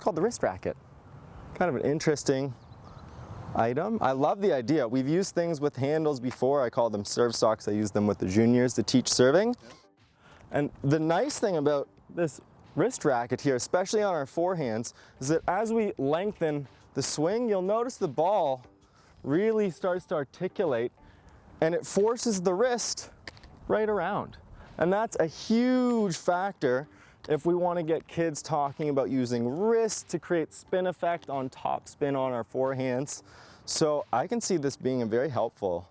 called the wrist racket. Kind of an interesting item. I love the idea. We've used things with handles before. I call them serve socks. I use them with the juniors to teach serving. And the nice thing about this wrist racket here, especially on our forehands, is that as we lengthen the swing, you'll notice the ball really starts to articulate and it forces the wrist right around. And that's a huge factor if we want to get kids talking about using wrist to create spin effect on top spin on our forehands. So I can see this being a very helpful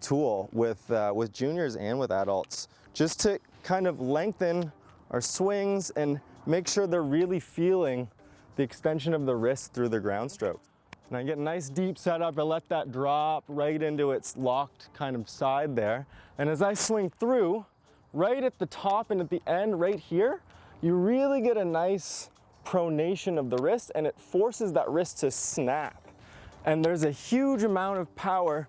tool with juniors and with adults, just to kind of lengthen our swings and make sure they're really feeling the extension of the wrist through the ground stroke. And I get a nice deep setup, I let that drop right into its locked kind of side there. And as I swing through, right at the top and at the end right here, you really get a nice pronation of the wrist and it forces that wrist to snap. And there's a huge amount of power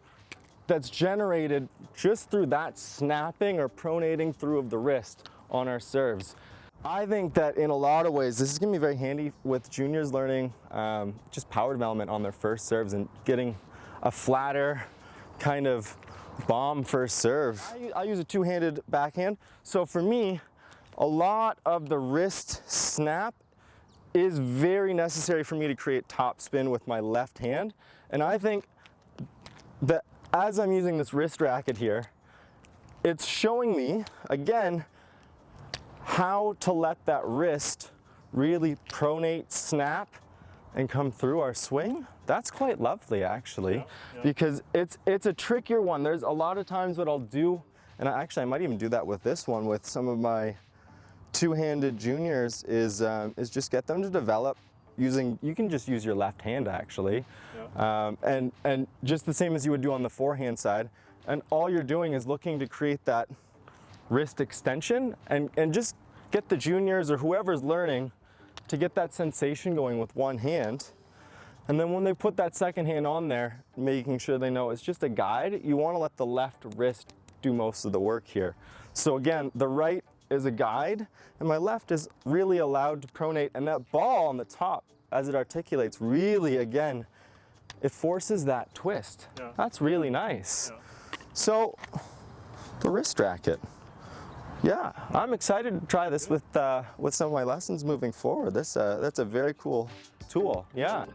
that's generated just through that snapping or pronating through of the wrist on our serves. I think that in a lot of ways, this is gonna be very handy with juniors learning just power development on their first serves and getting a flatter kind of bomb first serve. I use a two-handed backhand. So for me, a lot of the wrist snap is very necessary for me to create top spin with my left hand. And I think that as I'm using this wrist racket here, it's showing me, again, how to let that wrist really pronate, snap, and come through our swing. That's quite lovely, actually, because it's a trickier one. There's a lot of times what I'll do, and I might even do that with this one with some of my two-handed juniors, is just get them to develop using, you can just use your left hand actually, and just the same as you would do on the forehand side, and all you're doing is looking to create that wrist extension and just get the juniors or whoever's learning to get that sensation going with one hand. And then when they put that second hand on there, making sure they know it's just a guide, you want to let the left wrist do most of the work here. So again, the right is a guide and my left is really allowed to pronate, and that ball on the top as it articulates really, again, it forces that twist. That's really nice. So the wrist racket. Yeah, I'm excited to try this with some of my lessons moving forward. That's a very cool tool. Yeah.